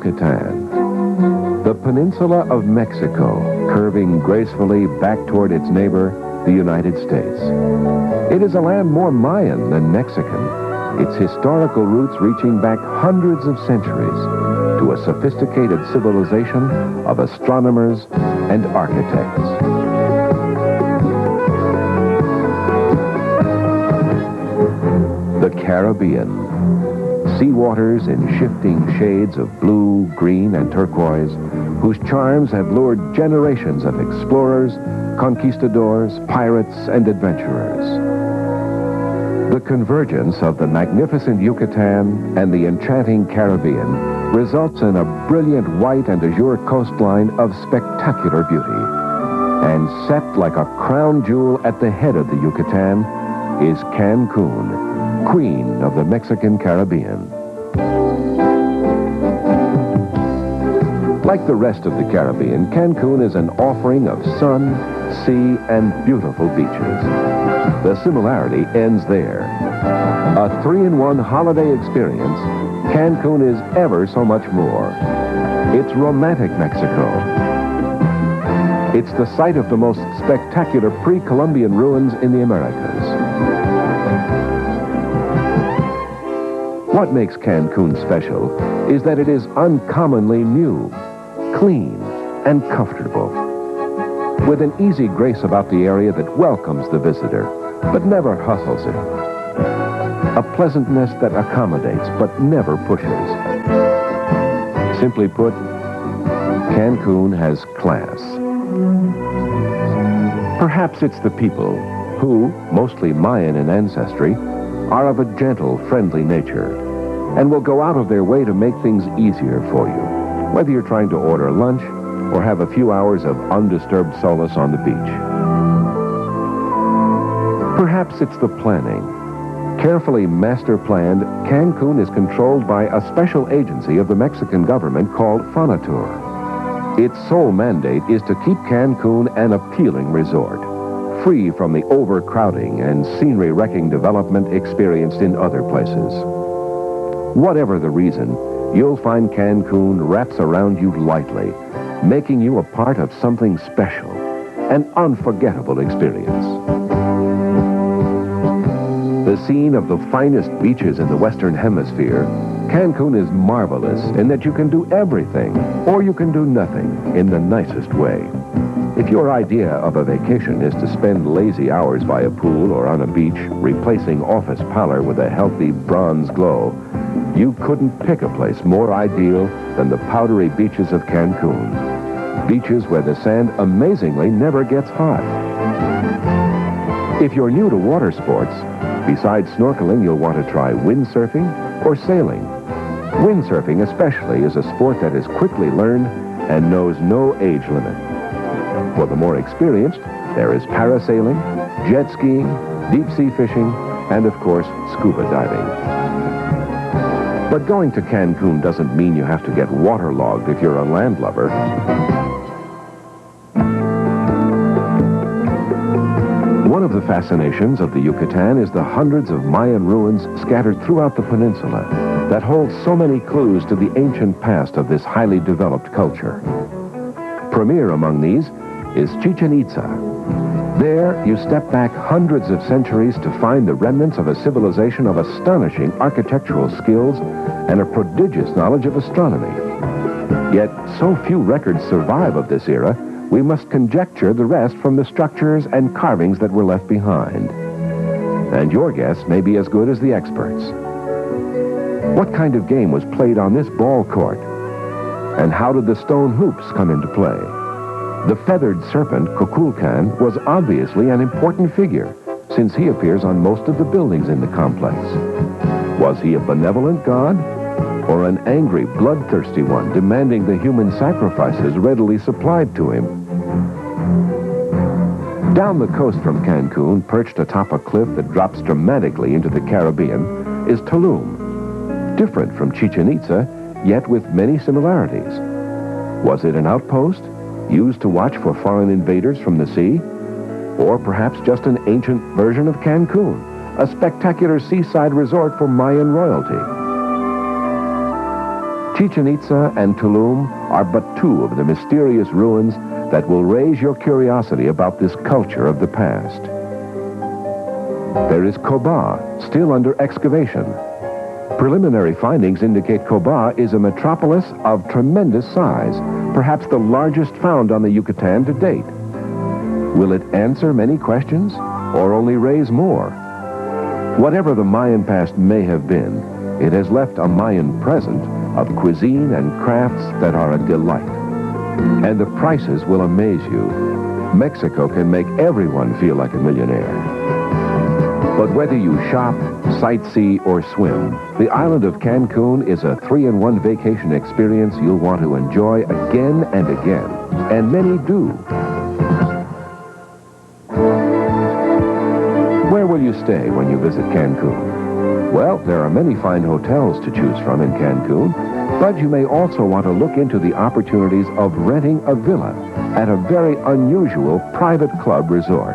Yucatan, the peninsula of Mexico, curving gracefully back toward its neighbor, the United States. It is a land more Mayan than Mexican, its historical roots reaching back hundreds of centuries to a sophisticated civilization of astronomers and architects. The Caribbean. Sea waters in shifting shades of blue, green, and turquoise, whose charms have lured generations of explorers, conquistadors, pirates, and adventurers. The convergence of the magnificent Yucatan and the enchanting Caribbean results in a brilliant white and azure coastline of spectacular beauty. And set like a crown jewel at the head of the Yucatan is Cancun, Queen of the Mexican Caribbean. Like the rest of the Caribbean, Cancun is an offering of sun, sea, and beautiful beaches. The similarity ends there. A 3-in-1 holiday experience, Cancun is ever so much more. It's romantic Mexico. It's the site of the most spectacular pre-Columbian ruins in the Americas. What makes Cancun special is that it is uncommonly new, clean, and comfortable, with an easy grace about the area that welcomes the visitor, but never hustles it. A pleasantness that accommodates, but never pushes. Simply put, Cancun has class. Perhaps it's the people who, mostly Mayan in ancestry, are of a gentle, friendly nature, and will go out of their way to make things easier for you, whether you're trying to order lunch or have a few hours of undisturbed solace on the beach. Perhaps it's the planning. Carefully master-planned, Cancun is controlled by a special agency of the Mexican government called Fonatur. Its sole mandate is to keep Cancun an appealing resort, free from the overcrowding and scenery-wrecking development experienced in other places. Whatever the reason, you'll find Cancun wraps around you lightly, making you a part of something special, an unforgettable experience. The scene of the finest beaches in the Western Hemisphere, Cancun is marvelous in that you can do everything, or you can do nothing, in the nicest way. If your idea of a vacation is to spend lazy hours by a pool or on a beach, replacing office pallor with a healthy bronze glow, you couldn't pick a place more ideal than the powdery beaches of Cancun. Beaches where the sand amazingly never gets hot. If you're new to water sports, besides snorkeling, you'll want to try windsurfing or sailing. Windsurfing especially is a sport that is quickly learned and knows no age limit. For the more experienced, there is parasailing, jet skiing, deep-sea fishing, and of course, scuba diving. But going to Cancun doesn't mean you have to get waterlogged if you're a landlubber. One of the fascinations of the Yucatan is the hundreds of Mayan ruins scattered throughout the peninsula that hold so many clues to the ancient past of this highly developed culture. Premier among these is Chichen Itza. There, you step back hundreds of centuries to find the remnants of a civilization of astonishing architectural skills and a prodigious knowledge of astronomy. Yet, so few records survive of this era, we must conjecture the rest from the structures and carvings that were left behind. And your guess may be as good as the experts. What kind of game was played on this ball court? And how did the stone hoops come into play? The feathered serpent, Kukulkan, was obviously an important figure, since he appears on most of the buildings in the complex. Was he a benevolent god, or an angry, bloodthirsty one demanding the human sacrifices readily supplied to him? Down the coast from Cancun, perched atop a cliff that drops dramatically into the Caribbean, is Tulum. Different from Chichen Itza, yet with many similarities. Was it an outpost, used to watch for foreign invaders from the sea? Or perhaps just an ancient version of Cancun, a spectacular seaside resort for Mayan royalty? Chichen Itza and Tulum are but two of the mysterious ruins that will raise your curiosity about this culture of the past. There is Coba, still under excavation. Preliminary findings indicate Coba is a metropolis of tremendous size, perhaps the largest found on the Yucatan to date. Will it answer many questions, or only raise more? Whatever the Mayan past may have been, it has left a Mayan present of cuisine and crafts that are a delight. And the prices will amaze you. Mexico can make everyone feel like a millionaire. But whether you shop, sightsee, or swim, the island of Cancun is a 3-in-1 vacation experience you'll want to enjoy again and again. And many do. Where will you stay when you visit Cancun? Well, there are many fine hotels to choose from in Cancun, but you may also want to look into the opportunities of renting a villa at a very unusual private club resort.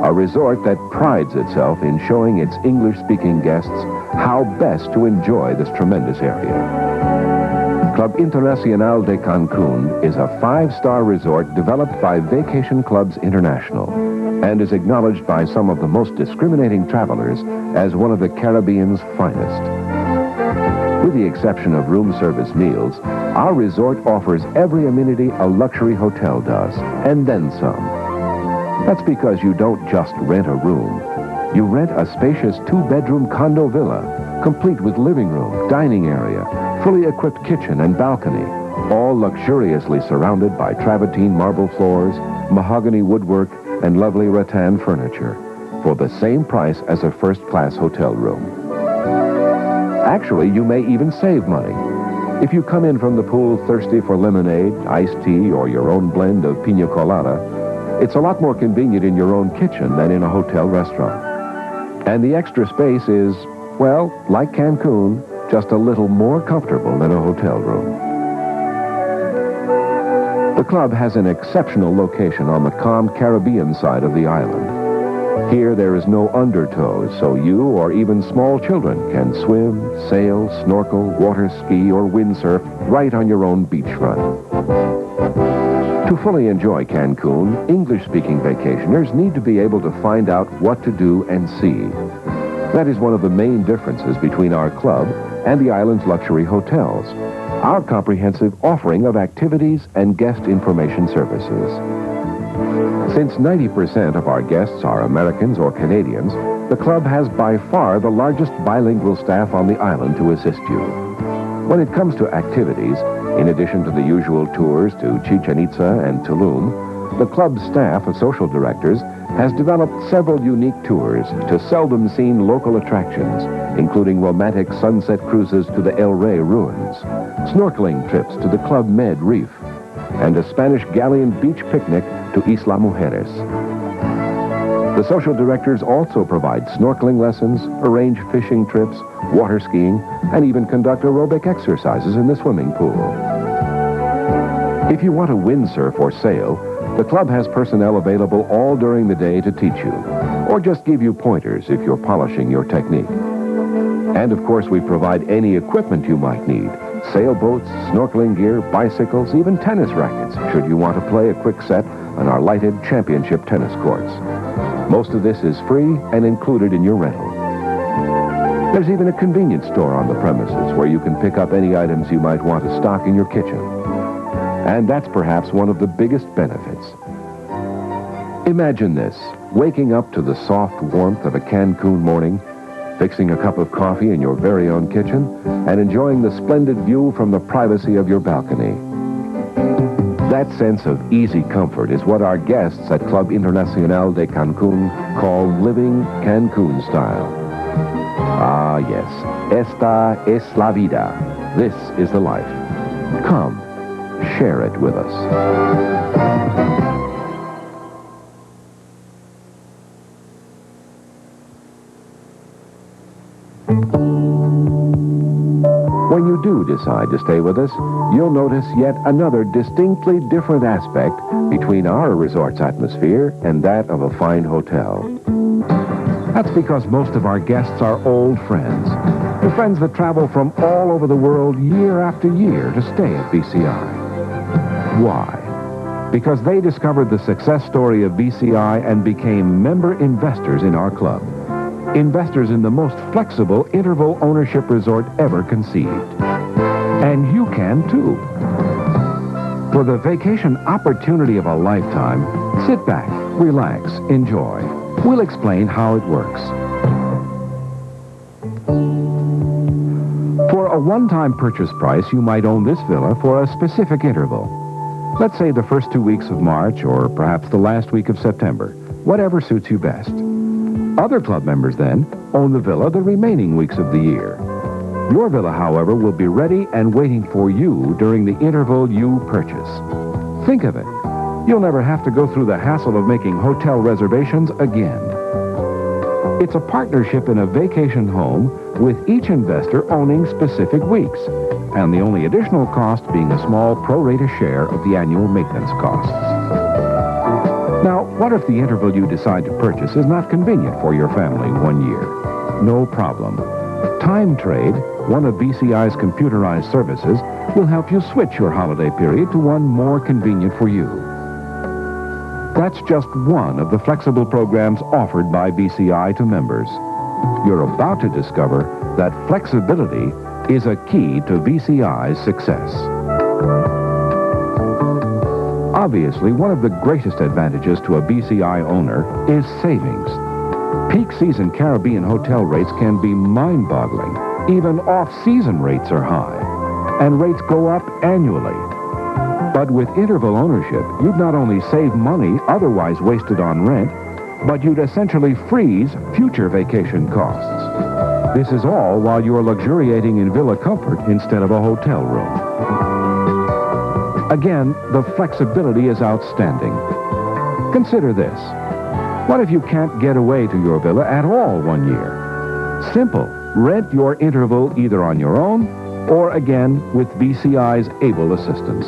A resort that prides itself in showing its English-speaking guests how best to enjoy this tremendous area. Club Internacional de Cancun is a 5-star resort developed by Vacation Clubs International and is acknowledged by some of the most discriminating travelers as one of the Caribbean's finest. With the exception of room service meals, our resort offers every amenity a luxury hotel does, and then some. That's because you don't just rent a room. You rent a spacious 2-bedroom condo villa, complete with living room, dining area, fully equipped kitchen and balcony, all luxuriously surrounded by travertine marble floors, mahogany woodwork, and lovely rattan furniture, for the same price as a first-class hotel room. Actually, you may even save money. If you come in from the pool thirsty for lemonade, iced tea, or your own blend of piña colada, it's a lot more convenient in your own kitchen than in a hotel restaurant. And the extra space is, well, like Cancun, just a little more comfortable than a hotel room. The club has an exceptional location on the calm Caribbean side of the island. Here there is no undertow, so you or even small children can swim, sail, snorkel, water ski, or windsurf right on your own beachfront. To fully enjoy Cancun, English-speaking vacationers need to be able to find out what to do and see. That is one of the main differences between our club and the island's luxury hotels. Our comprehensive offering of activities and guest information services. Since 90% of our guests are Americans or Canadians, the club has by far the largest bilingual staff on the island to assist you. When it comes to activities, in addition to the usual tours to Chichen Itza and Tulum, the club's staff of social directors has developed several unique tours to seldom-seen local attractions, including romantic sunset cruises to the El Rey ruins, snorkeling trips to the Club Med Reef, and a Spanish galleon beach picnic to Isla Mujeres. The social directors also provide snorkeling lessons, arrange fishing trips, water skiing, and even conduct aerobic exercises in the swimming pool. If you want to windsurf or sail, the club has personnel available all during the day to teach you, or just give you pointers if you're polishing your technique. And of course, we provide any equipment you might need: sailboats, snorkeling gear, bicycles, even tennis rackets, should you want to play a quick set on our lighted championship tennis courts. Most of this is free and included in your rental. There's even a convenience store on the premises where you can pick up any items you might want to stock in your kitchen. And that's perhaps one of the biggest benefits. Imagine this: waking up to the soft warmth of a Cancun morning, fixing a cup of coffee in your very own kitchen, and enjoying the splendid view from the privacy of your balcony. That sense of easy comfort is what our guests at Club Internacional de Cancun call living Cancun style. Ah, yes. Esta es la vida. This is the life. Come, share it with us. When you do decide to stay with us, you'll notice yet another distinctly different aspect between our resort's atmosphere and that of a fine hotel. That's because most of our guests are old friends. to friends that travel from all over the world year after year to stay at BCI. Why? Because they discovered the success story of BCI and became member investors in our club. Investors in the most flexible interval ownership resort ever conceived. And you can too. For the vacation opportunity of a lifetime, sit back, relax, enjoy. We'll explain how it works. For a one-time purchase price, you might own this villa for a specific interval. Let's say the first 2 weeks of March, or perhaps the last week of September, whatever suits you best. Other club members, then, own the villa the remaining weeks of the year. Your villa, however, will be ready and waiting for you during the interval you purchase. Think of it. You'll never have to go through the hassle of making hotel reservations again. It's a partnership in a vacation home with each investor owning specific weeks, and the only additional cost being a small pro rata share of the annual maintenance costs. Now, what if the interval you decide to purchase is not convenient for your family one year? No problem. Time Trade, one of BCI's computerized services, will help you switch your holiday period to one more convenient for you. That's just one of the flexible programs offered by BCI to members. You're about to discover that flexibility is a key to BCI's success. Obviously, one of the greatest advantages to a BCI owner is savings. Peak season Caribbean hotel rates can be mind-boggling. Even off-season rates are high, and rates go up annually. But with interval ownership, you'd not only save money otherwise wasted on rent, but you'd essentially freeze future vacation costs. This is all while you're luxuriating in villa comfort instead of a hotel room. Again, the flexibility is outstanding. Consider this. What if you can't get away to your villa at all one year? Simple. Rent your interval either on your own or, again, with BCI's able assistance.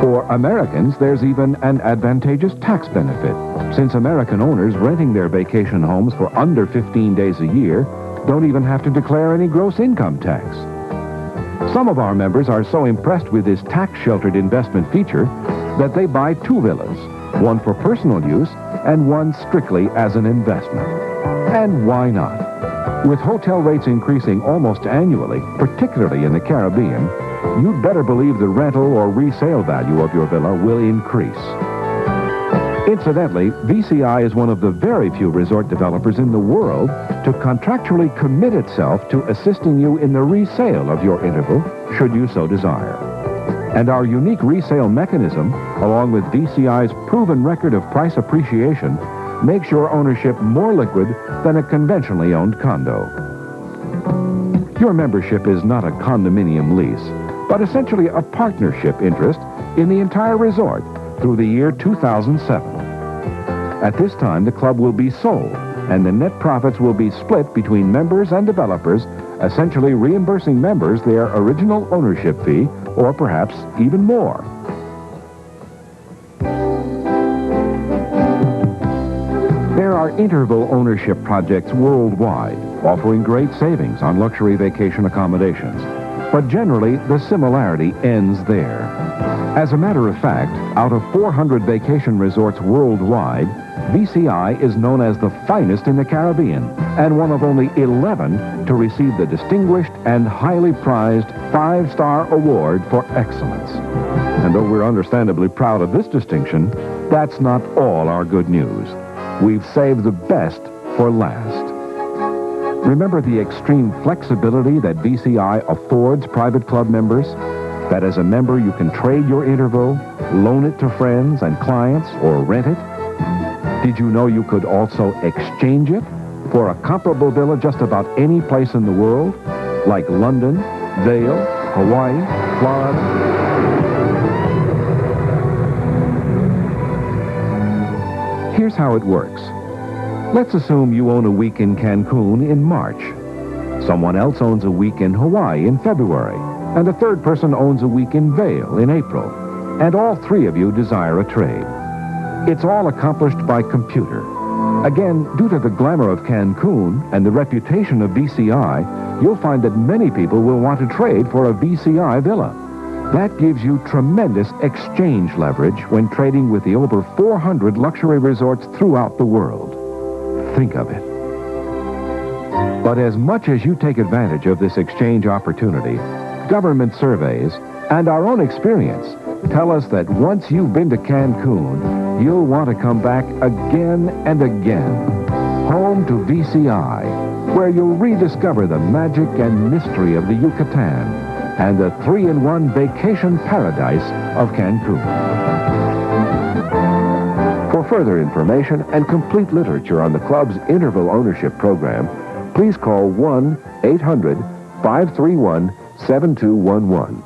For Americans, there's even an advantageous tax benefit, since American owners renting their vacation homes for under 15 days a year don't even have to declare any gross income tax. Some of our members are so impressed with this tax-sheltered investment feature that they buy 2 villas, one for personal use and one strictly as an investment. And why not? With hotel rates increasing almost annually, particularly in the Caribbean, you'd better believe the rental or resale value of your villa will increase. Incidentally, BCI is one of the very few resort developers in the world to contractually commit itself to assisting you in the resale of your interval, should you so desire. And our unique resale mechanism, along with BCI's proven record of price appreciation, makes your ownership more liquid than a conventionally owned condo. Your membership is not a condominium lease, but essentially a partnership interest in the entire resort through the year 2007. At this time, the club will be sold, and the net profits will be split between members and developers, essentially reimbursing members their original ownership fee, or perhaps even more. There are interval ownership projects worldwide, offering great savings on luxury vacation accommodations. But generally, the similarity ends there. As a matter of fact, out of 400 vacation resorts worldwide, BCI is known as the finest in the Caribbean, and one of only 11 to receive the distinguished and highly prized 5-star award for excellence. And though we're understandably proud of this distinction, that's not all our good news. We've saved the best for last. Remember the extreme flexibility that BCI affords private club members? That as a member you can trade your interval, loan it to friends and clients, or rent it? Did you know you could also exchange it for a comparable villa just about any place in the world, like London, Vail, Hawaii, Florida? Here's how it works. Let's assume you own a week in Cancun in March. Someone else owns a week in Hawaii in February, and a third person owns a week in Vail in April, and all 3 of you desire a trade. It's all accomplished by computer. Again, due to the glamour of Cancun and the reputation of BCI, you'll find that many people will want to trade for a VCI villa. That gives you tremendous exchange leverage when trading with the over 400 luxury resorts throughout the world. Think of it. But as much as you take advantage of this exchange opportunity, government surveys and our own experience tell us that once you've been to Cancun, you'll want to come back again and again. Home to VCI, where you'll rediscover the magic and mystery of the Yucatan and the 3-in-1 vacation paradise of Cancun. For further information and complete literature on the club's interval ownership program, please call 1-800-531-7211.